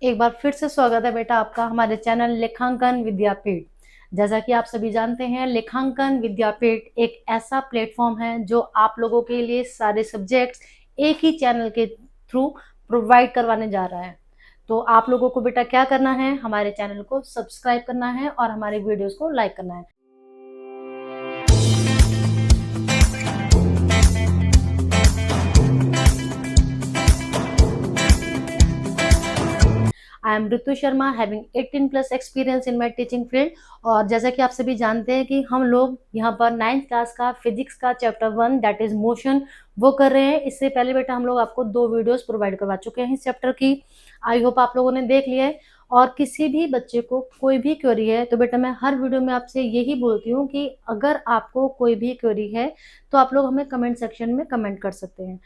एक बार फिर से स्वागत है बेटा आपका हमारे चैनल लेखांकन विद्यापीठ। जैसा कि आप सभी जानते हैं, लेखांकन विद्यापीठ एक ऐसा प्लेटफॉर्म है जो आप लोगों के लिए सारे सब्जेक्ट्स एक ही चैनल के थ्रू प्रोवाइड करवाने जा रहा है। तो आप लोगों को बेटा क्या करना है, हमारे चैनल को सब्सक्राइब करना है और हमारे वीडियोस को लाइक करना है। I am Ritu Sharma, having 18+ experience in my teaching field. और जैसा कि आप सभी जानते हैं कि हम लोग यहाँ पर 9th क्लास का फिजिक्स का चैप्टर 1 दैट इज मोशन वो कर रहे हैं। इससे पहले बेटा हम लोग आपको 2 वीडियोस प्रोवाइड करवा चुके हैं इस चैप्टर की। आई होप आप लोगों ने देख लिया है। और किसी भी बच्चे को कोई भी क्वेरी है तो बेटा मैं हर वीडियो में आपसे यही बोलती हूँ कि अगर आपको कोई भी क्वेरी है तो आप लोग हमें कमेंट सेक्शन में कमेंट कर सकते हैं।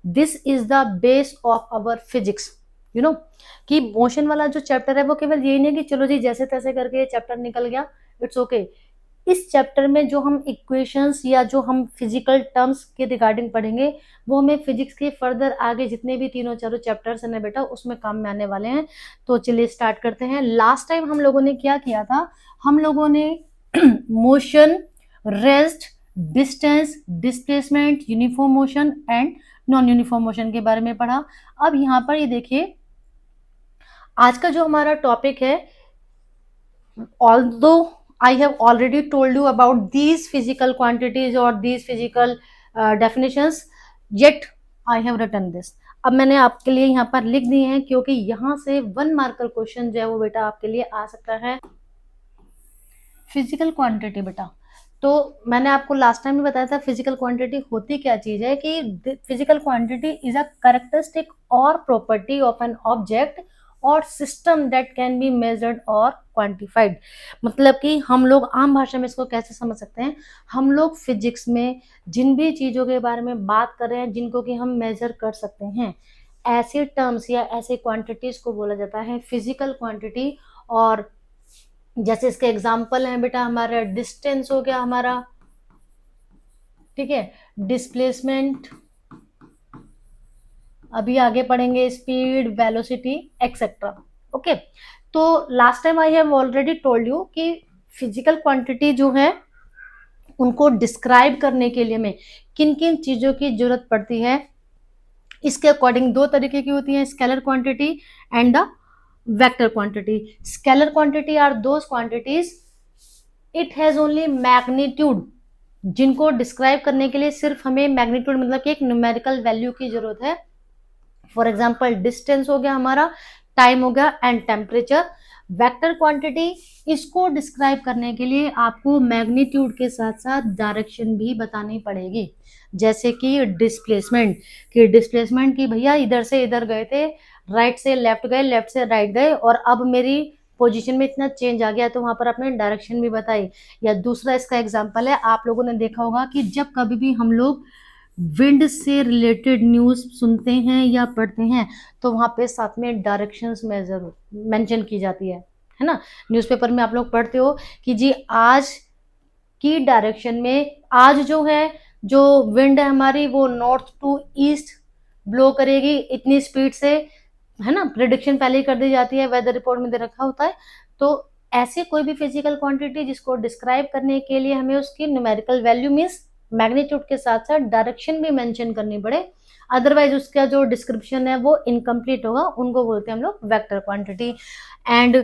This is the base of our physics, you know, कि मोशन वाला जो चैप्टर है वो केवल यही नहीं कि चलो जी जैसे तैसे करके चैप्टर निकल गया, इट्स ओके। इस चैप्टर में जो हम इक्वेशंस या जो हम फिजिकल टर्म्स के रिगार्डिंग पढ़ेंगे वो हमें फिजिक्स के फर्दर आगे जितने भी तीनों चारों चैप्टर्स हैं ना बेटा उसमें काम में आने वाले हैं। तो चलिए स्टार्ट करते हैं। लास्ट टाइम हम लोगों ने क्या किया था, हम लोगों ने motion, rest, distance, displacement, uniform motion and non uniform motion के बारे में पढ़ा। अब यहाँ पर ये देखिए आज का जो हमारा टॉपिक है, although I have already told you about these physical quantities or these physical definitions, yet I have written this। अब मैंने आपके लिए यहाँ पर लिख दिए हैं क्योंकि यहाँ से 1 मार्कर क्वेश्चन जो है वो बेटा आपके लिए आ सकता है। फिजिकल क्वांटिटी बेटा, तो मैंने आपको लास्ट टाइम भी बताया था फिजिकल क्वांटिटी होती क्या चीज है, कि physical quantity is a characteristic और प्रॉपर्टी ऑफ एन ऑब्जेक्ट और system that can be measured और क्वांटिफाइड। मतलब कि हम लोग आम भाषा में इसको कैसे समझ सकते हैं, हम लोग फिजिक्स में जिन भी चीजों के बारे में बात कर रहे हैं जिनको कि हम मेजर कर सकते हैं, ऐसे टर्म्स या ऐसे क्वांटिटीज को बोला जाता है फिजिकल क्वांटिटी। और जैसे इसके एग्जाम्पल हैं बेटा, हमारा डिस्टेंस हो गया हमारा, ठीक है, डिस्प्लेसमेंट, अभी आगे पढ़ेंगे स्पीड, वेलोसिटी एक्सेट्रा। ओके, तो last time I have already told you कि फिजिकल क्वांटिटी जो है उनको डिस्क्राइब करने के लिए हमें किन किन चीजों की जरूरत पड़ती है। इसके अकॉर्डिंग 2 तरीके की होती है, scalar quantity and the vector quantity. Scalar quantity are those quantities it has only magnitude, जिनको डिस्क्राइब करने के लिए सिर्फ हमें मैग्नीट्यूड मतलब कि एक न्यूमेरिकल वैल्यू की जरूरत है। फॉर एग्जांपल डिस्टेंस हो गया हमारा, टाइम हो गया एंड टेम्परेचर। वेक्टर क्वांटिटी, इसको डिस्क्राइब करने के लिए आपको मैग्नीट्यूड के साथ साथ डायरेक्शन भी बतानी पड़ेगी। जैसे कि डिस्प्लेसमेंट, कि डिस्प्लेसमेंट की भैया इधर से इधर गए थे, राइट से लेफ्ट गए, लेफ्ट से राइट गए और अब मेरी पोजीशन में इतना चेंज आ गया, तो वहां पर आपने डायरेक्शन भी बताई। या दूसरा इसका एग्जांपल है, आप लोगों ने देखा होगा कि जब कभी भी हम लोग विंड से रिलेटेड न्यूज सुनते हैं या पढ़ते हैं तो वहां पे साथ में डायरेक्शंस मेजर मेंशन की जाती है ना। न्यूज़पेपर में आप लोग पढ़ते हो कि जी आज की डायरेक्शन में, आज जो है जो विंड है हमारी वो नॉर्थ टू ईस्ट ब्लो करेगी इतनी स्पीड से, है ना, प्रिडिक्शन पहले ही कर दी जाती है, वेदर रिपोर्ट में दे रखा होता है। तो ऐसे कोई भी फिजिकल क्वांटिटी जिसको डिस्क्राइब करने के लिए हमें उसकी न्यूमेरिकल वैल्यू मींस मैग्नीट्यूड के साथ साथ डायरेक्शन भी मेंशन करनी पड़े, अदरवाइज उसका जो डिस्क्रिप्शन है वो इनकम्प्लीट होगा, उनको बोलते हैं हम लोग वेक्टर क्वांटिटी एंड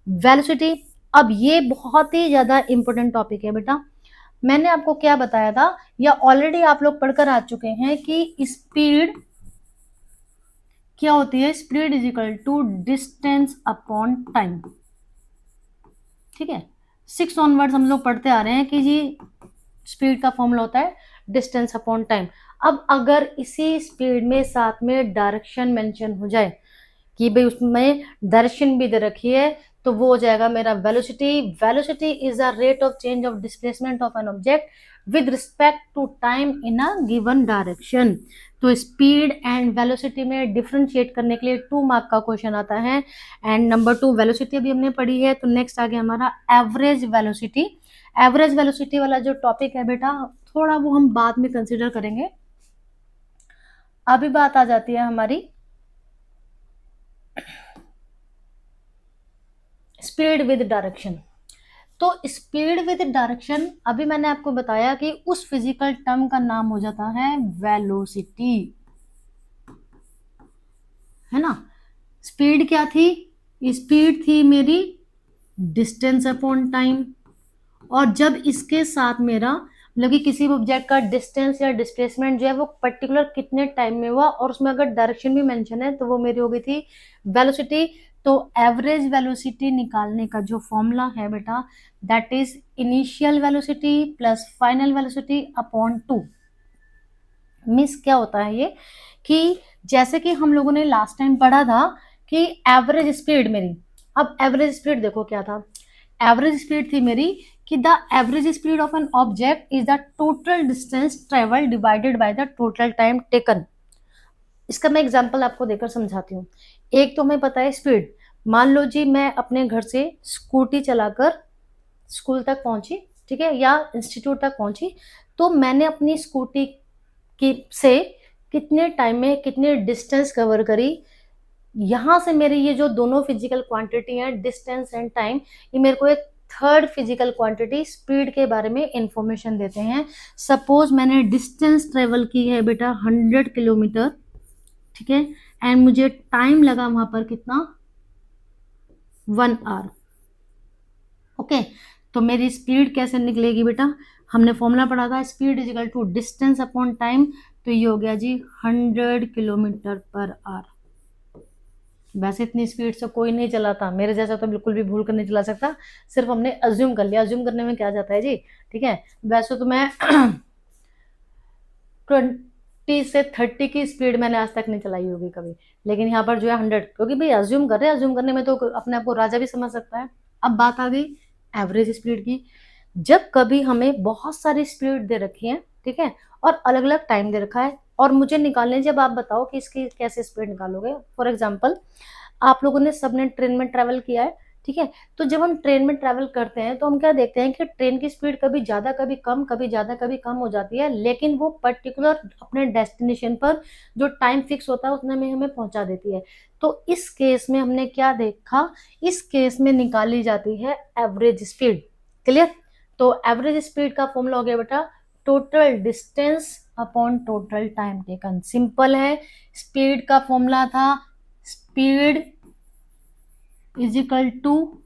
वेलोसिटी। अब ये बहुत ही ज्यादा इंपॉर्टेंट टॉपिक है बेटा। मैंने आपको क्या बताया था या ऑलरेडी आप लोग पढ़कर आ चुके हैं कि स्पीड क्या होती है, speed is equal to distance upon time. ठीक है, 6 ऑनवर्ड्स हम लोग पढ़ते आ रहे हैं कि जी स्पीड का फॉर्मूला होता है डिस्टेंस अपॉन टाइम। अब अगर इसी स्पीड में साथ में डायरेक्शन मेंशन हो जाए कि भाई उसमें डायरेक्शन भी दे रखी है, तो वो हो जाएगा मेरा velocity. Velocity is the rate of change of displacement of an object with respect to time in a given direction. तो स्पीड एंड वेलोसिटी में डिफरेंशिएट करने के लिए 2 मार्क का क्वेश्चन आता है। एंड नंबर 2 वेलोसिटी अभी हमने पढ़ी है, तो नेक्स्ट आ गया हमारा एवरेज वेलोसिटी। एवरेज वेलोसिटी वाला जो टॉपिक है बेटा थोड़ा वो हम बाद में कंसिडर करेंगे। अभी बात आ जाती है हमारी स्पीड विद डायरेक्शन। तो स्पीड विद डायरेक्शन अभी मैंने आपको बताया कि उस फिजिकल टर्म का नाम हो जाता है वेलोसिटी, है ना। स्पीड क्या थी? स्पीड थी मेरी डिस्टेंस अपॉन टाइम, और जब इसके साथ मेरा मतलब कि किसी भी ऑब्जेक्ट का डिस्टेंस या डिस्प्लेसमेंट जो है वो पर्टिकुलर कितने टाइम में हुआ और उसमें अगर डायरेक्शन भी मेंशन है तो वो मेरी हो गई थी वेलोसिटी। तो एवरेज वेलोसिटी निकालने का जो फॉर्मूला है बेटा, that is initial velocity plus final velocity upon 2। Means क्या होता है ये कि जैसे कि हम लोगों ने लास्ट टाइम पढ़ा था कि एवरेज स्पीड मेरी, अब एवरेज स्पीड देखो क्या था। एवरेज स्पीड थी मेरी कि the average speed of an object is the total distance travel divided by the total time taken. इसका मैं एग्जांपल आपको देकर समझाती हूँ। एक तो हमें पता है स्पीड, मान लो जी मैं अपने घर से स्कूटी चलाकर स्कूल तक पहुंची, ठीक है, या इंस्टीट्यूट तक पहुंची, तो मैंने अपनी स्कूटी की से कितने टाइम में कितने डिस्टेंस कवर करी। यहां से मेरे ये जो दोनों फिजिकल क्वांटिटी हैं डिस्टेंस एंड टाइम, ये मेरे को एक थर्ड फिजिकल क्वांटिटी स्पीड के बारे में इंफॉर्मेशन देते हैं। सपोज मैंने डिस्टेंस ट्रेवल की है बेटा 100 किलोमीटर, ठीक है, एंड मुझे टाइम लगा वहां पर कितना, 1 आवर। ओके, तो मेरी स्पीड कैसे निकलेगी बेटा, हमने फॉर्मूला पढ़ा था speed is equal to distance upon time, तो ये हो गया जी 100 किलोमीटर पर आवर। वैसे इतनी स्पीड से कोई नहीं चलाता, मेरे जैसा तो बिल्कुल भी भूल कर नहीं चला सकता, सिर्फ हमने अज्यूम कर लिया। अज्यूम करने में क्या जाता है जी, ठीक है। वैसे तो मैं 20 से 30 की स्पीड मैंने आज तक नहीं चलाई होगी कभी, लेकिन यहाँ पर जो है 100, क्योंकि भाई अज्यूम कर रहे हैं, अज्यूम करने में तो अपने आप को राजा भी समझ सकता है। अब बात आ गई एवरेज स्पीड की। जब कभी हमें बहुत सारी स्पीड दे रखी है, ठीक है, और अलग अलग टाइम दे रखा है, और मुझे निकालने, जब आप बताओ कि इसकी कैसे स्पीड निकालोगे। फॉर एग्जाम्पल आप लोगों ने सबने ट्रेन में ट्रेवल किया है, ठीक है, तो जब हम ट्रेन में ट्रेवल करते हैं तो हम क्या देखते हैं कि ट्रेन की स्पीड कभी ज्यादा कभी कम, कभी ज्यादा कभी कम हो जाती है, लेकिन वो पर्टिकुलर अपने डेस्टिनेशन पर जो टाइम फिक्स होता है उतने में हमें पहुंचा देती है। तो इस केस में हमने क्या देखा, इस केस में निकाली जाती है एवरेज स्पीड। क्लियर? तो एवरेज स्पीड का फॉर्मूला हो गया बेटा total distance upon total time taken. Simple है, स्पीड का फॉर्मूला था speed is equal to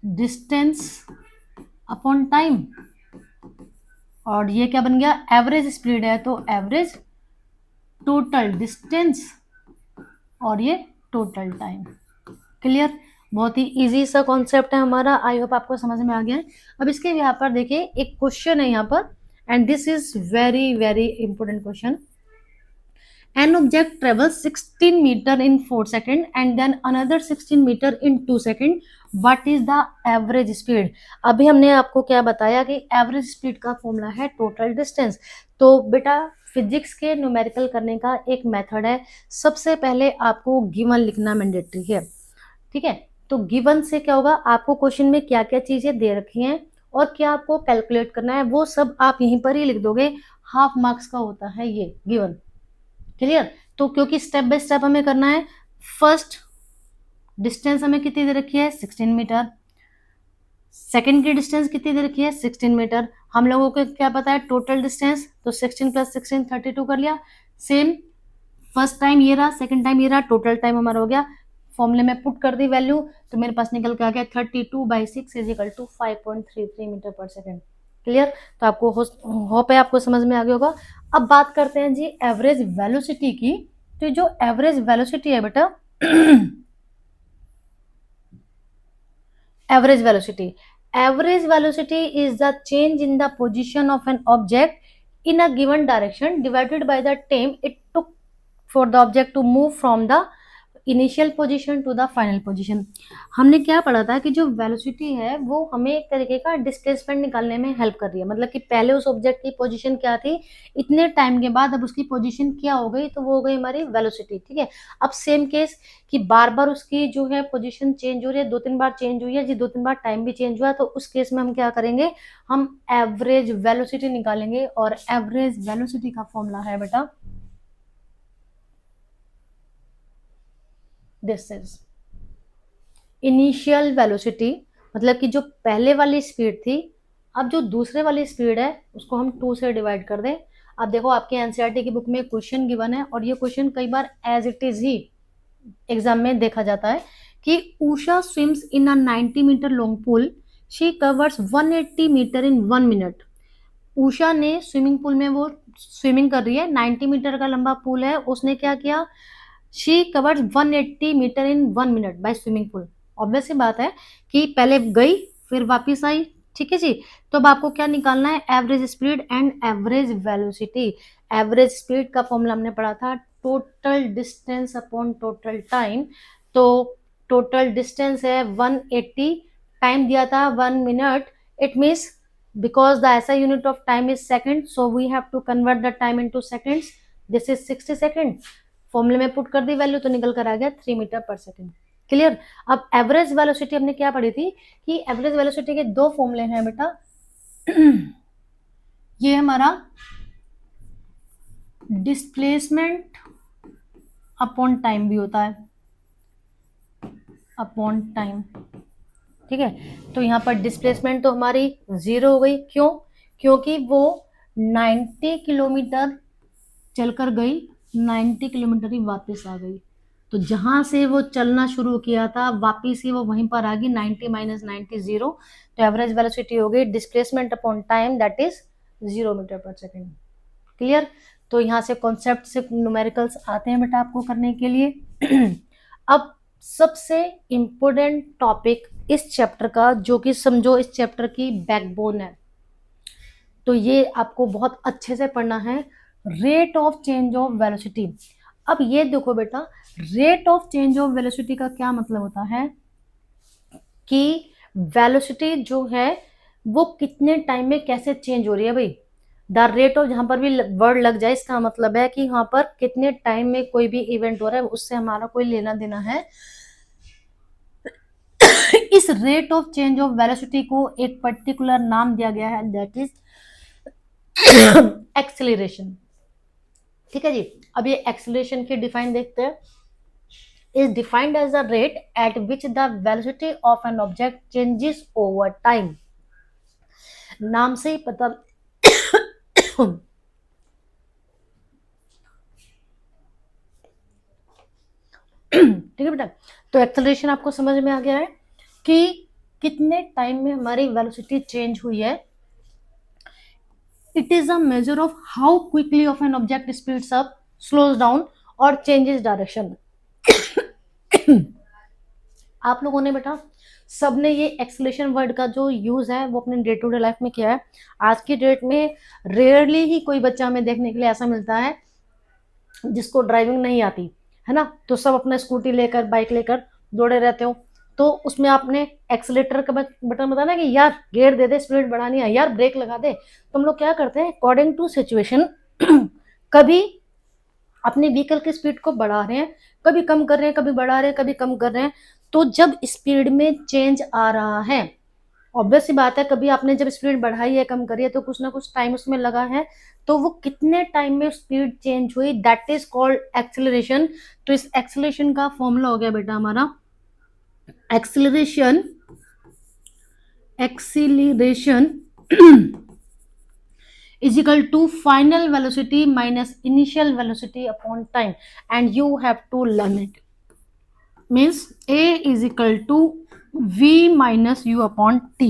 distance upon time, और ये क्या बन गया, एवरेज स्पीड है तो एवरेज टोटल डिस्टेंस और ये टोटल टाइम। क्लियर? बहुत ही इजी सा कॉन्सेप्ट है हमारा, आई होप आपको समझ में आ गया है। अब इसके यहाँ पर देखिए एक क्वेश्चन है यहाँ पर, and this is very very important question. An object travels 16 meter in 4 seconds and then another 16 meter in 2 seconds. What is the average speed? अभी हमने आपको क्या बताया कि एवरेज स्पीड का फॉर्मूला है टोटल डिस्टेंस। तो बेटा फिजिक्स के न्यूमेरिकल करने का एक मेथड है, सबसे पहले आपको गिवन लिखना मैंडेटरी है, ठीक है। तो गिवन से क्या होगा, आपको क्वेश्चन में क्या क्या चीजें दे रखी हैं और क्या आपको कैलकुलेट करना है वो सब आप यहीं पर ही लिख दोगे। हाफ मार्क्स का होता है ये गिवन। क्लियर? तो क्योंकि स्टेप बाय स्टेप हमें करना है। फर्स्ट डिस्टेंस हमें कितनी दे रखी है 16 मीटर, सेकंड की डिस्टेंस कितनी दे रखी है 16 मीटर, हम लोगों को क्या पता है टोटल डिस्टेंस, तो 16 प्लस 16 32 कर लिया। सेम फर्स्ट टाइम ये रहा, सेकंड टाइम ये रहा, टोटल टाइम हमारा हो गया, फॉर्मूले में पुट कर दी वैल्यू, तो मेरे पास निकल के आ गया 32/6 is equal to 5.33 metre per second. Clear? तो आपको होप है आपको समझ में आ गया होगा। अब बात करते हैं जी एवरेज वेलोसिटी की। तो जो एवरेज वेलोसिटी है बेटा average velocity is the change in the position of an object in a given direction divided by the time it took for the object to move from the initial position to the final position. हमने क्या पढ़ा था कि जो velocity है वो हमें एक तरीके का डिस्प्लेसमेंट निकालने में हेल्प कर रही है, मतलब कि पहले उस ऑब्जेक्ट की पोजीशन क्या थी, इतने टाइम के बाद अब उसकी पोजीशन क्या हो गई, तो वो हो गई हमारी वेलोसिटी। ठीक है, अब सेम केस कि बार बार उसकी जो है पोजीशन चेंज हो रही है, 2-3 बार चेंज हुई है जी, 2-3 बार टाइम भी चेंज हुआ, तो उस केस में हम क्या करेंगे, हम एवरेज वेलोसिटी निकालेंगे। और एवरेज वेलोसिटी का फॉर्मूला है बेटा दिस इज इनिशियल वेलोसिटी मतलब कि जो पहले वाली स्पीड थी, अब जो दूसरे वाली स्पीड है उसको हम 2 से डिवाइड कर दें। अब देखो आपके एनसीईआरटी की बुक में क्वेश्चन गिवन है और ये क्वेश्चन कई बार एज इट इज ही एग्जाम में देखा जाता है कि Usha swims in a 90 metre long pool, she covers 180 metre in 1 minute. Usha ने स्विमिंग पूल में वो स्विमिंग कर रही है, 90 मीटर का लंबा पूल है, उसने क्या किया, she covers 180 metre in 1 minute by swimming pool. Obvious सी बात है कि पहले गई फिर वापस आई, ठीक है जी। तो अब आपको क्या निकालना है, average speed and average velocity. Average speed का फॉर्मूला हमने पढ़ा था total distance upon total time. तो टोटल डिस्टेंस है 180, टाइम दिया था 1 minute, it means because the SI unit of time is second, so we have to convert the time into seconds. This is 60 second. फॉर्मूले में put कर दी value तो निकल कर आ गया 3 मीटर पर सेकेंड। क्लियर। अब एवरेज वेलोसिटी हमने क्या पढ़ी थी कि एवरेज वेलोसिटी के दो फॉर्मूले हैं बेटा। ये हमारा डिस्प्लेसमेंट अपॉन टाइम भी होता है, अपॉन टाइम, ठीक है। तो यहाँ पर डिस्प्लेसमेंट तो हमारी 0 हो गई, क्यों, क्योंकि वो 90 किलोमीटर चलकर गई, 90 किलोमीटर ही वापस आ गई। तो जहां से वो चलना शुरू किया था वापस ही वो वहीं पर आ गई, 90 माइनस 90 0। तो एवरेज वेलोसिटी हो गई displacement upon time that is 0 metre per second. Clear. तो यहाँ से कॉन्सेप्ट से न्यूमेरिकल्स आते हैं बेटा आपको करने के लिए। अब सबसे इंपॉर्टेंट टॉपिक इस चैप्टर का, जो कि समझो इस चैप्टर की बैकबोन है, तो ये आपको बहुत अच्छे से पढ़ना है, rate of change of velocity. अब ये देखो बेटा, rate of change of velocity का क्या मतलब होता है कि वेलोसिटी जो है वो कितने टाइम में कैसे चेंज हो रही है भाई। द रेट ऑफ, जहां पर भी वर्ड लग जाए इसका मतलब है कि वहां पर कितने टाइम में कोई भी इवेंट हो रहा है, उससे हमारा कोई लेना देना है। इस rate of change of velocity को एक पर्टिकुलर नाम दिया गया है, दैट इज एक्सेलरेशन। ठीक है जी। अब ये एक्सेलरेशन की डिफाइन देखते हैं। is defined as the rate at which the velocity of an object changes over time। नाम से ही पता ठीक है बेटा। तो एक्सेलरेशन आपको समझ में आ गया है कि कितने टाइम में हमारी वेलोसिटी चेंज हुई है। It is a measure of how quickly of an object speeds up, slows down और चेंजेस डायरेक्शन। आप लोगों ने बेटा सबने ये एक्सेलरेशन वर्ड का जो यूज है वो अपने डे टू डे लाइफ में किया है। आज की डेट में रेयरली ही कोई बच्चा हमें देखने के लिए ऐसा मिलता है जिसको ड्राइविंग नहीं आती है ना, तो सब अपना स्कूटी लेकर बाइक लेकर दौड़े रहते हो। तो उसमें आपने एक्सेलेटर का बटन बताना कि यार गियर दे दे, स्पीड बढ़ानी है, यार ब्रेक लगा दे। तो हम लोग क्या करते हैं अकॉर्डिंग टू सिचुएशन कभी अपने व्हीकल की स्पीड को बढ़ा रहे हैं, कभी कम कर रहे हैं, कभी बढ़ा रहे हैं, कभी कम कर रहे हैं। तो जब स्पीड में चेंज आ रहा है, ऑब्वियस सी बात है, कभी आपने जब स्पीड बढ़ाई है कम करी है तो कुछ ना कुछ टाइम उसमें लगा है, तो वो कितने टाइम में स्पीड चेंज हुई दैट इज कॉल्ड एक्सेलरेशन। तो इस एक्सेलरेशन का फॉर्मूला हो गया बेटा हमारा acceleration is equal to final velocity minus initial velocity upon time, and you have to learn it। means A is equal to V minus U upon T।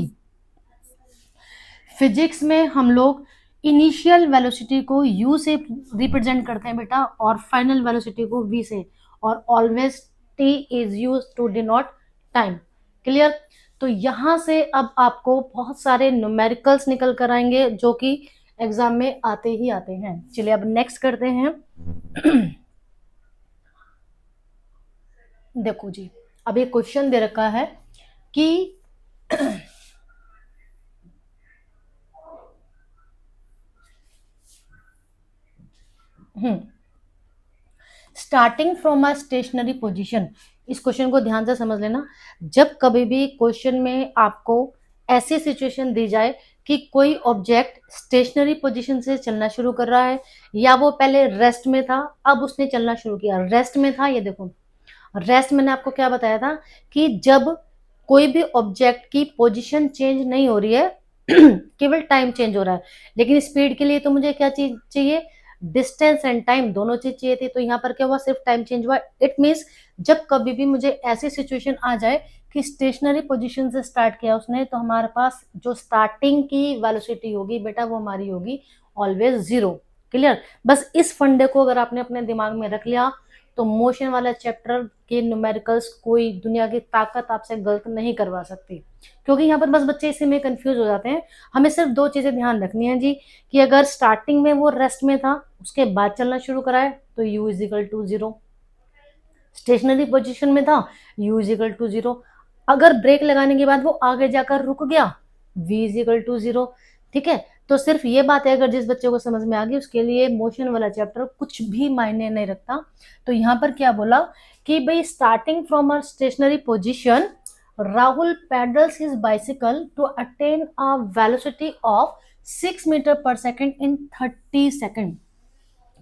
Physics में हम लोग इनिशियल वेलोसिटी को U से represent करते हैं बेटा, और final velocity को V से, और always T is used to denote time. Clear. तो यहां से अब आपको बहुत सारे न्यूमेरिकल्स निकल कर आएंगे जो कि एग्जाम में आते ही आते हैं। चलिए अब नेक्स्ट करते हैं। देखो जी, अब एक क्वेश्चन दे रखा है कि starting from a stationary position. इस क्वेश्चन को ध्यान से समझ लेना। जब कभी भी क्वेश्चन में आपको ऐसी सिचुएशन दी जाए कि कोई ऑब्जेक्ट स्टेशनरी पोजीशन से चलना शुरू कर रहा है, या वो पहले रेस्ट में था अब उसने चलना शुरू किया, रेस्ट में था, ये देखो रेस्ट मैंने आपको क्या बताया था कि जब कोई भी ऑब्जेक्ट की पोजीशन चेंज नहीं हो रही है केवल टाइम चेंज हो रहा है, लेकिन स्पीड के लिए तो मुझे क्या चीज चाहिए, डिस्टेंस एंड टाइम दोनों चीज चाहिए थी। तो यहाँ पर क्या हुआ, सिर्फ टाइम चेंज हुआ। इट मीन्स जब कभी भी मुझे ऐसी सिचुएशन आ जाए कि स्टेशनरी पोजीशन से स्टार्ट किया उसने, तो हमारे पास जो स्टार्टिंग की वेलोसिटी होगी बेटा वो हमारी होगी ऑलवेज जीरो। क्लियर। बस इस फंडे को अगर आपने अपने दिमाग में रख लिया तो मोशन वाला चैप्टर के न्यूमेरिकल्स कोई दुनिया की ताकत आपसे गलत नहीं करवा सकती, क्योंकि यहाँ पर बस बच्चे इसी में कंफ्यूज हो जाते हैं। हमें सिर्फ दो चीजें ध्यान रखनी है जी, कि अगर स्टार्टिंग में वो रेस्ट में था उसके बाद चलना शुरू कराए तो u is equal to zero, stationary position में था u is equal to zero, अगर ब्रेक लगाने के बाद वो आगे जाकर रुक गया v is equal to zero. ठीक है, तो सिर्फ ये बात है, अगर जिस बच्चे को समझ में आ गई उसके लिए मोशन वाला चैप्टर कुछ भी मायने नहीं रखता। तो यहाँ पर क्या बोला कि भाई starting from a stationary position Rahul pedals his bicycle to attain a velocity of 6 metre per second in 30 second.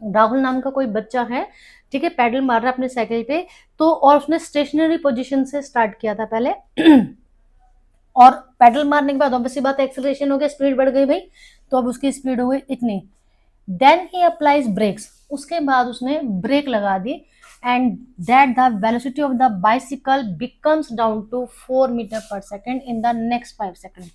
Rahul नाम का कोई बच्चा है, ठीक है, पैडल मार रहा है अपने साइकिल पे, तो और उसने स्टेशनरी पोजीशन से स्टार्ट किया था पहले और पैडल मारने के बाद ऑब्वियसली बात है एक्सेलरेशन हो गया, स्पीड बढ़ गई भाई, तो अब उसकी स्पीड हो गई इतनी। देन ही अप्लाइज ब्रेक्स, उसके बाद उसने ब्रेक लगा दी and that the velocity of the bicycle becomes down to 4 metre per second in the next 5 second.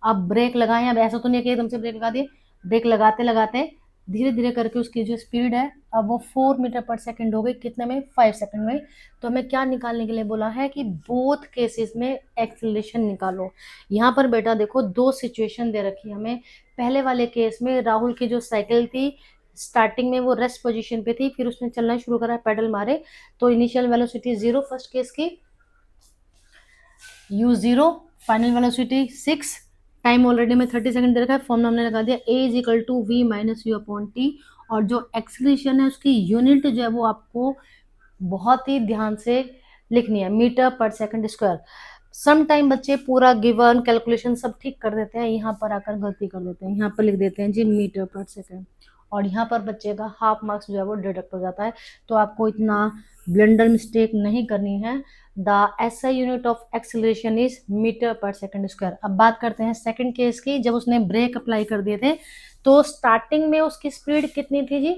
अब ब्रेक लगाए, अब ऐसा तो नहीं कि एकदम से ब्रेक लगा दिए, ब्रेक लगाते लगाते धीरे धीरे करके उसकी जो स्पीड है अब वो 4 मीटर पर सेकेंड हो गई, कितने में, 5 सेकेंड में। तो हमें क्या निकालने के लिए बोला है कि बोथ केसेस में एक्सेलरेशन निकालो। यहाँ पर बेटा देखो दो सिचुएशन दे रखी है हमें। पहले वाले केस में राहुल की जो साइकिल थी स्टार्टिंग में वो रेस्ट पोजीशन पे थी, फिर उसने चलना शुरू करा, पैडल मारे, तो initial velocity zero first case की, u zero, final velocity 6, time already में 30 सेकंड दे रखा है, फॉर्मूला हमने लगा दिया a is equal to v minus u upon t, और जो एक्सेलरेशन है उसकी यूनिट जो है वो आपको बहुत ही ध्यान से लिखनी है, metre per second square. Some time बच्चे पूरा गिवन कैलकुलेशन सब ठीक कर देते हैं, यहाँ पर आकर गलती कर देते हैं, यहाँ पर लिख देते हैं जी मीटर पर सेकंड, और यहाँ पर बच्चे का हाफ मार्क्स जो है वो डिडक्ट हो जाता है। तो आपको इतना ब्लंडर मिस्टेक नहीं करनी है। The SI unit of acceleration is metre per second square. अब बात करते हैं सेकंड केस की, जब उसने ब्रेक अप्लाई कर दिए थे तो स्टार्टिंग में उसकी स्पीड कितनी थी जी,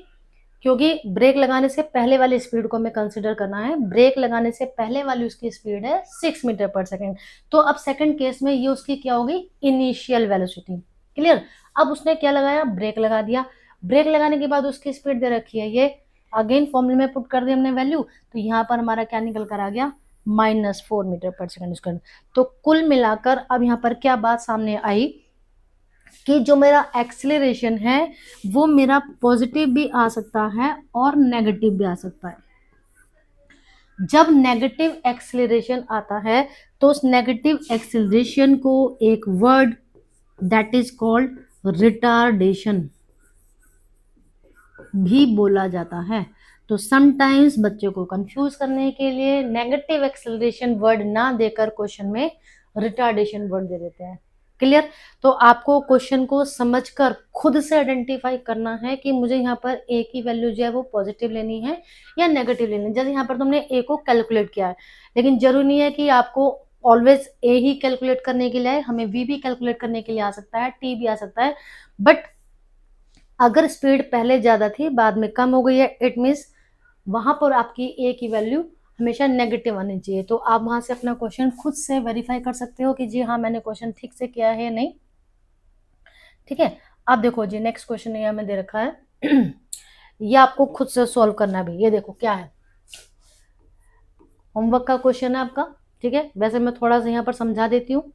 क्योंकि ब्रेक लगाने से पहले वाली स्पीड को हमें कंसिडर करना है, ब्रेक लगाने से पहले वाली उसकी स्पीड है 6 मीटर पर सेकंड। तो अब सेकंड केस में ये उसकी क्या होगी, इनिशियल वेलोसिटी। क्लियर। अब उसने क्या लगाया, ब्रेक लगा दिया, ब्रेक लगाने के बाद उसकी स्पीड दे रखी है ये, अगेन फॉर्मूले में पुट कर दी हमने वैल्यू, तो यहाँ पर हमारा क्या निकल कर आ गया, -4 मीटर पर सेकंड स्क्वायर। तो कुल मिलाकर अब यहाँ पर क्या बात सामने आई कि जो मेरा एक्सेलरेशन है वो मेरा पॉजिटिव भी आ सकता है और नेगेटिव भी आ सकता है। जब नेगेटिव एक्सेलरेशन आता है तो उस नेगेटिव एक्सेलरेशन को एक word that is called retardation भी बोला जाता है। तो समटाइम्स बच्चों को कंफ्यूज करने के लिए नेगेटिव एक्सेलरेशन वर्ड ना देकर क्वेश्चन में रिटार्डेशन वर्ड दे देते हैं। क्लियर। तो आपको क्वेश्चन को समझकर खुद से आइडेंटिफाई करना है कि मुझे यहाँ पर ए की वैल्यू जो है वो पॉजिटिव लेनी है या नेगेटिव लेनी है। जैसे यहाँ पर तुमने ए को कैलकुलेट किया है, लेकिन जरूरी नहीं है कि आपको ऑलवेज ए ही कैलकुलेट करने के लिए आए, हमें वी भी कैलकुलेट करने के लिए आ सकता है, टी भी आ सकता है। बट अगर स्पीड पहले ज्यादा थी बाद में कम हो गई है, इट मीन्स वहां पर आपकी ए की वैल्यू हमेशा नेगेटिव आनी चाहिए। तो आप वहां से अपना क्वेश्चन खुद से वेरीफाई कर सकते हो कि जी हाँ मैंने क्वेश्चन ठीक से किया है या नहीं। ठीक है। अब देखो जी नेक्स्ट क्वेश्चन यहाँ में दे रखा है ये आपको खुद से सॉल्व करना भी। ये देखो क्या है, होमवर्क का क्वेश्चन है आपका। ठीक है, वैसे मैं थोड़ा सा यहाँ पर समझा देती हूँ।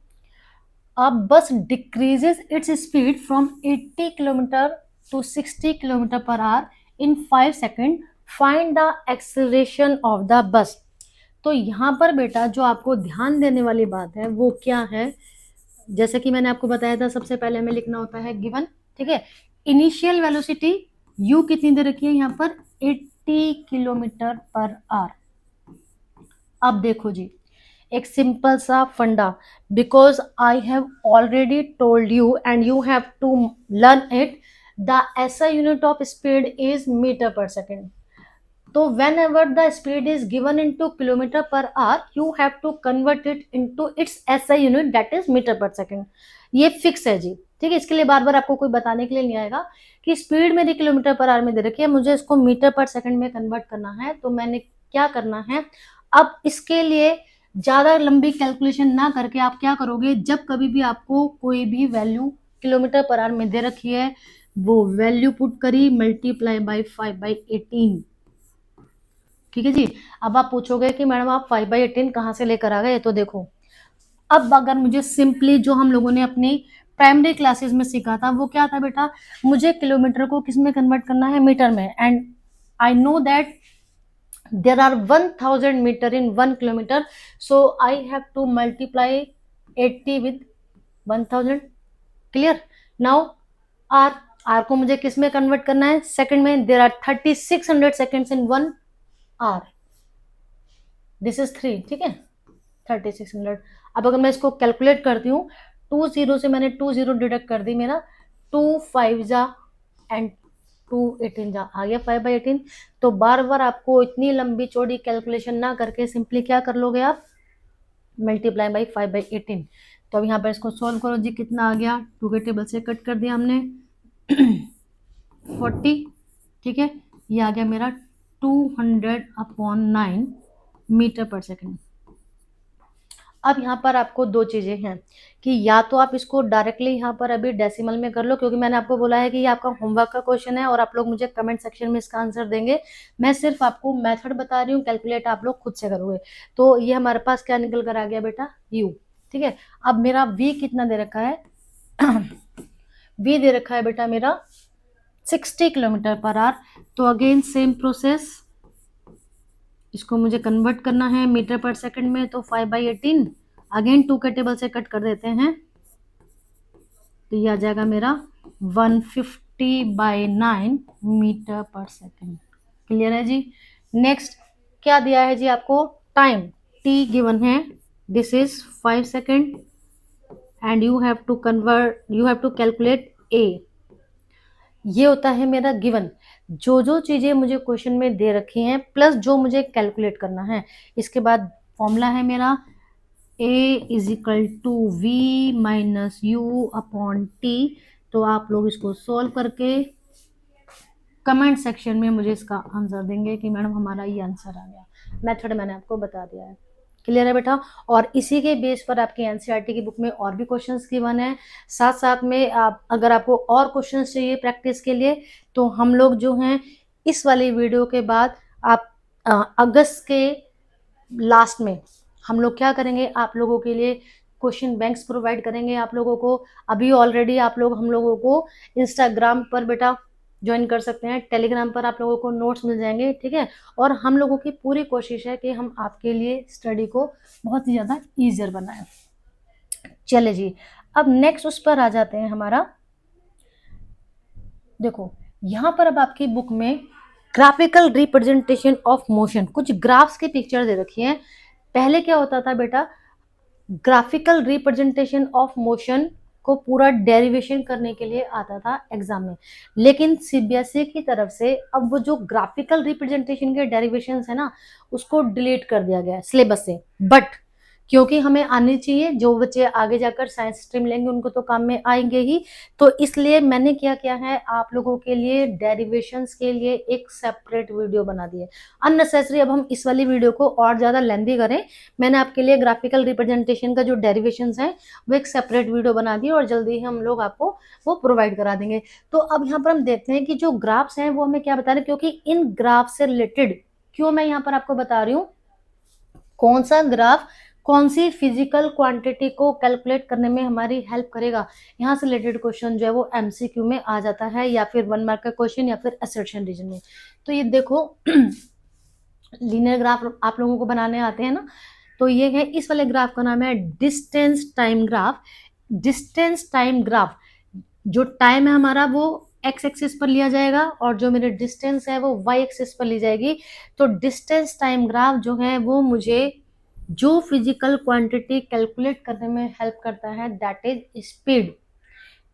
अब बस decreases its speed from 80 kilometre to 60 kilometre per our in 5 second, find the acceleration of the bus. तो यहाँ पर बेटा जो आपको ध्यान देने वाली बात है वो क्या है, जैसे कि मैंने आपको बताया था सबसे पहले हमें लिखना होता है गिवन। ठीक है, इनिशियल वेलोसिटी u कितनी दे रखी है यहाँ पर, 80 किलोमीटर पर आवर। अब देखो जी एक सिंपल सा फंडा, because I have already told you and you have to learn it, the SI unit of speed is metre per second. तो whenever the speed is given into kilometre per hour, you have to convert it into its SI unit, that is metre per second. ये fix है जी, ठीक है। इसके लिए बार बार आपको कोई बताने के लिए नहीं आएगा कि स्पीड मेरी किलोमीटर पर आवर में दे रखी है, मुझे इसको मीटर पर सेकंड में कन्वर्ट करना है। तो मैंने क्या करना है, अब इसके लिए ज्यादा लंबी कैलकुलेशन ना करके आप क्या करोगे, जब कभी भी आपको कोई भी वैल्यू किलोमीटर पर आवर में दे रखी है, वो वैल्यू पुट करी, मल्टीप्लाई बाई 5/18। ठीक है जी। अब आप पूछोगे कि मैडम आप 5/18 कहाँ से लेकर आ गए, तो देखो, अब अगर मुझे सिंपली जो हम लोगों ने अपनी प्राइमरी क्लासेस में सीखा था वो क्या था बेटा, मुझे किलोमीटर को किस में कन्वर्ट करना है, मीटर में। And I know that there are 1000 meter in 1 kilometer, so I have to multiply 80 with 1000। Clear. Now hour, hour को मुझे किस में कन्वर्ट करना है, सेकंड में। There are 3600 seconds in 1 hour, this is 3, ठीक है, 3600। अब अगर मैं इसको कैलकुलेट करती हूँ, 20 से मैंने 20 डिडक्ट कर दी, मेरा 2 5 जा एंड 2 18 जा, आ गया 5/18। तो बार बार आपको इतनी लंबी चौड़ी कैलकुलेशन ना करके सिंपली क्या कर लोगे आप, मल्टीप्लाई बाई 5/18। तो अब यहाँ पर इसको सॉल्व करो जी, कितना आ गया, 2 के टेबल से कट कर दिया हमने 40, ठीक है। ये आ गया मेरा 200/9 मीटर पर सेकेंड। अब यहाँ पर आपको दो चीजें हैं कि या तो आप इसको डायरेक्टली यहाँ पर अभी डेसिमल में कर लो, क्योंकि मैंने आपको बोला है कि ये आपका होमवर्क का क्वेश्चन है और आप लोग मुझे कमेंट सेक्शन में इसका आंसर देंगे। मैं सिर्फ आपको मेथड बता रही हूँ, कैलकुलेट आप लोग खुद से करोगे। तो ये हमारे पास क्या निकल कर आ गया बेटा, u, ठीक है। अब मेरा v कितना दे रखा है v दे रखा है बेटा मेरा 60 किलोमीटर पर आवर। तो अगेन सेम प्रोसेस, इसको मुझे कन्वर्ट करना है मीटर पर सेकंड में, तो 5/18 अगेन 2 के टेबल से कट कर देते हैं, तो ये आ जाएगा मेरा 150/9 मीटर पर सेकंड। क्लियर है जी। नेक्स्ट क्या दिया है जी आपको, टाइम t गिवन है, this is 5 second and you have to calculate a। ये होता है मेरा गिवन, जो चीजें मुझे क्वेश्चन में दे रखी हैं प्लस जो मुझे कैलकुलेट करना है। इसके बाद फॉर्मूला है मेरा a = v - u/t। तो आप लोग इसको सॉल्व करके कमेंट सेक्शन में मुझे इसका आंसर देंगे कि मैडम हमारा ये आंसर आ गया। मेथड मैंने आपको बता दिया है। क्लियर है बेटा। और इसी के बेस पर आपकी एनसीईआरटी की बुक में और भी क्वेश्चंस गिवन है, साथ साथ में आप अगर आपको और क्वेश्चंस चाहिए प्रैक्टिस के लिए, तो हम लोग जो हैं इस वाली वीडियो के बाद आप अगस्त के लास्ट में हम लोग क्या करेंगे, आप लोगों के लिए क्वेश्चन बैंक्स प्रोवाइड करेंगे आप लोगों को। अभी ऑलरेडी आप लोग हम लोगों को इंस्टाग्राम पर बेटा ज्वाइन कर सकते हैं, टेलीग्राम पर आप लोगों को नोट्स मिल जाएंगे, ठीक है। और हम लोगों की पूरी कोशिश है कि हम आपके लिए स्टडी को बहुत ही ज़्यादा ईजियर बनाएं। चले जी, अब नेक्स्ट उस पर आ जाते हैं हमारा। देखो यहाँ पर अब आपकी बुक में ग्राफिकल रिप्रेजेंटेशन ऑफ मोशन, कुछ ग्राफ्स की पिक्चर दे रखी है। पहले क्या होता था बेटा, ग्राफिकल रिप्रेजेंटेशन ऑफ मोशन को पूरा डेरिवेशन करने के लिए आता था एग्जाम में, लेकिन सीबीएसई की तरफ से अब वो जो ग्राफिकल रिप्रेजेंटेशन के डेरिवेशंस है ना, उसको डिलीट कर दिया गया है सिलेबस से। बट क्योंकि हमें आनी चाहिए, जो बच्चे आगे जाकर साइंस स्ट्रीम लेंगे उनको तो काम में आएंगे ही, तो इसलिए मैंने क्या किया है, आप लोगों के लिए डेरिवेशंस के लिए एक सेपरेट वीडियो बना दी है। अननेसेसरी अब हम इस वाली वीडियो को और ज्यादा लेंथी करें, मैंने आपके लिए ग्राफिकल रिप्रेजेंटेशन का जो डेरिवेशंस है वो एक सेपरेट वीडियो बना दी और जल्दी ही हम लोग आपको वो प्रोवाइड करा देंगे। तो अब यहाँ पर हम देखते हैं कि जो ग्राफ्स हैं वो हमें क्या बता रहे हैं, क्योंकि इन ग्राफ से रिलेटेड क्यों मैं यहाँ पर आपको बता रही हूँ, कौन सा ग्राफ कौन सी फिजिकल क्वांटिटी को कैलकुलेट करने में हमारी हेल्प करेगा, यहाँ से रिलेटेड क्वेश्चन जो है वो एमसीक्यू में आ जाता है, या फिर 1 मार्क का क्वेश्चन, या फिर असर्शन रीजन में। तो ये देखो लीनियर ग्राफ आप लोगों को बनाने आते हैं ना, तो ये है, इस वाले ग्राफ का नाम है distance time graph. Distance time graph, जो टाइम है हमारा वो एक्स एक्सिस पर लिया जाएगा और जो मेरे डिस्टेंस है वो वाई एक्सिस पर ली जाएगी। तो डिस्टेंस टाइम ग्राफ जो है वो मुझे जो फिजिकल क्वांटिटी कैलकुलेट करने में हेल्प करता है, दैट इज स्पीड।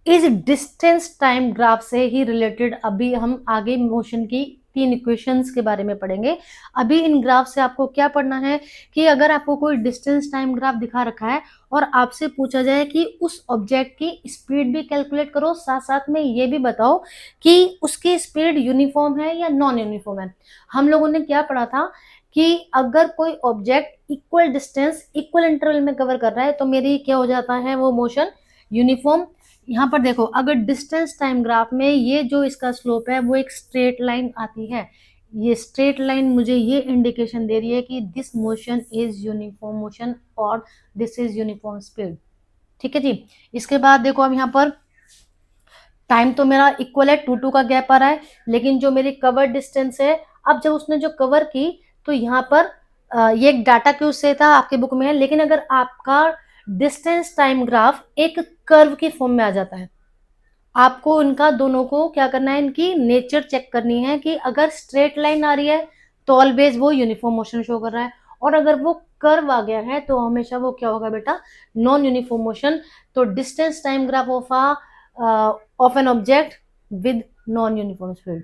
इस डिस्टेंस टाइम ग्राफ से ही रिलेटेड अभी हम आगे मोशन की तीन इक्वेशंस के बारे में पढ़ेंगे। अभी इन ग्राफ से आपको क्या पढ़ना है कि अगर आपको कोई डिस्टेंस टाइम ग्राफ दिखा रखा है और आपसे पूछा जाए कि उस ऑब्जेक्ट की स्पीड भी कैलकुलेट करो, साथ साथ में ये भी बताओ कि उसकी स्पीड यूनिफॉर्म है या नॉन यूनिफॉर्म है। हम लोगों ने क्या पढ़ा था कि अगर कोई object equal distance equal interval में कवर कर रहा है तो मेरी क्या हो जाता है वो मोशन यूनिफॉर्म। यहाँ पर देखो, अगर डिस्टेंस टाइम ग्राफ में ये जो इसका स्लोप है वो एक स्ट्रेट लाइन आती है, ये स्ट्रेट लाइन मुझे ये इंडिकेशन दे रही है कि this motion is uniform motion और दिस इज यूनिफॉर्म स्पीड। ठीक है जी। इसके बाद देखो, अब यहाँ पर टाइम तो मेरा इक्वल है, 2 का गैप आ रहा है, लेकिन जो मेरी कवर डिस्टेंस है, अब जब उसने जो कवर की तो यहाँ पर ये एक डाटा क्यूज से था, आपके बुक में है, लेकिन अगर आपका डिस्टेंस टाइम ग्राफ एक कर्व की फॉर्म में आ जाता है, आपको इनका दोनों को क्या करना है, इनकी नेचर चेक करनी है कि अगर स्ट्रेट लाइन आ रही है तो ऑलवेज वो यूनिफॉर्म मोशन शो कर रहा है, और अगर वो कर्व आ गया है तो हमेशा वो क्या होगा बेटा, नॉन यूनिफॉर्म मोशन। तो distance time graph of an object with non uniform speed,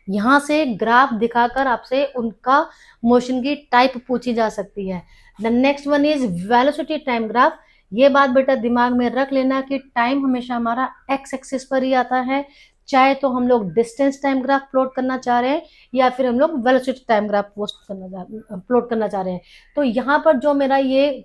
यहां से ग्राफ दिखाकर आपसे उनका मोशन की टाइप पूछी जा सकती है। The next one is velocity time graph. ये बात बेटा दिमाग में रख लेना कि टाइम हमेशा हमारा एक्स एक्सिस पर ही आता है, चाहे तो हम लोग डिस्टेंस टाइम ग्राफ प्लॉट करना चाह रहे हैं या फिर हम लोग वेलोसिटी टाइम ग्राफ प्लॉट करना चाह रहे हैं। तो यहाँ पर जो मेरा ये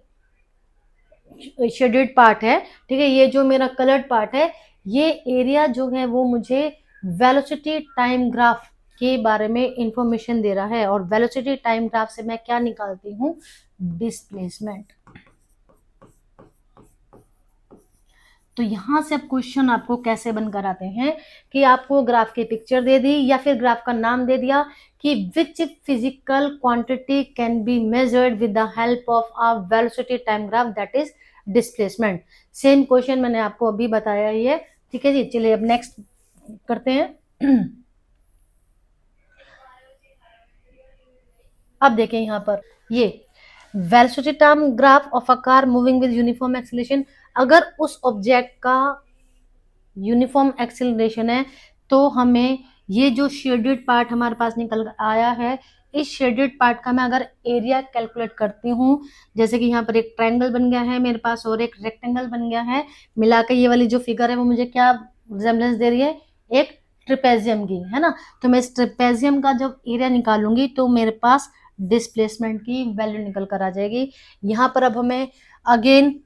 शेडेड पार्ट है, ठीक है, ये जो मेरा कलर्ड पार्ट है, ये एरिया जो है वो मुझे वेलोसिटी टाइम ग्राफ के बारे में इंफॉर्मेशन दे रहा है, और वेलोसिटी टाइम ग्राफ से मैं क्या निकालती हूँ, डिस्प्लेसमेंट। तो यहां से अब क्वेश्चन आपको कैसे बनकर आते हैं कि आपको ग्राफ की पिक्चर दे दी या फिर ग्राफ का नाम दे दिया कि which physical quantity can be measured with the help of a velocity time graph, that is displacement. Same question मैंने आपको अभी बताया ही है। ठीक है जी, चलिए अब नेक्स्ट करते हैं। अब देखें यहाँ पर ये velocity time graph of a car moving with uniform acceleration. अगर उस ऑब्जेक्ट का यूनिफॉर्म एक्सीलरेशन है तो हमें ये जो शेडेड पार्ट हमारे पास निकल आया है, इस शेडेड पार्ट का मैं अगर एरिया कैलकुलेट करती हूँ, जैसे कि यहाँ पर एक ट्रायंगल बन गया है मेरे पास और एक रेक्टेंगल बन गया है, मिलाकर ये वाली जो फिगर है वो मुझे क्या रिजेम्बलेंस दे रही है, एक ट्रिपेजियम की, है ना। तो मैं इस ट्रिपेजियम का जब एरिया निकालूंगी तो मेरे पास डिस्प्लेसमेंट की वैल्यू निकल कर आ जाएगी। यहाँ पर अब हमें अगेन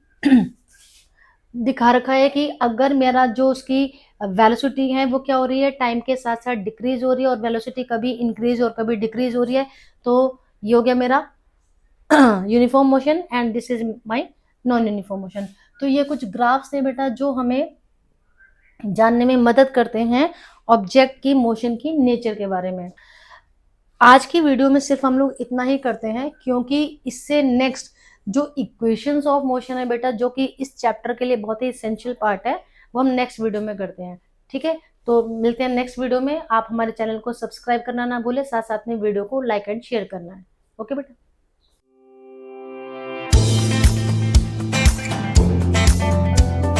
दिखा रखा है कि अगर मेरा जो उसकी वेलोसिटी है वो क्या हो रही है, टाइम के साथ साथ डिक्रीज हो रही है, और वेलोसिटी कभी इंक्रीज और कभी डिक्रीज हो रही है, तो ये हो गया मेरा uniform motion and this is my non uniform motion. तो ये कुछ ग्राफ्स हैं बेटा जो हमें जानने में मदद करते हैं ऑब्जेक्ट की मोशन की नेचर के बारे में। आज की वीडियो में सिर्फ हम लोग इतना ही करते हैं, क्योंकि इससे नेक्स्ट जो इक्वेशंस ऑफ मोशन है बेटा, जो कि इस चैप्टर के लिए बहुत ही एसेंशियल पार्ट है, वो हम नेक्स्ट वीडियो में करते हैं। ठीक है, तो मिलते हैं नेक्स्ट वीडियो में। आप हमारे चैनल को सब्सक्राइब करना ना भूले, साथ साथ में वीडियो को लाइक एंड शेयर करना है। ओके बेटा।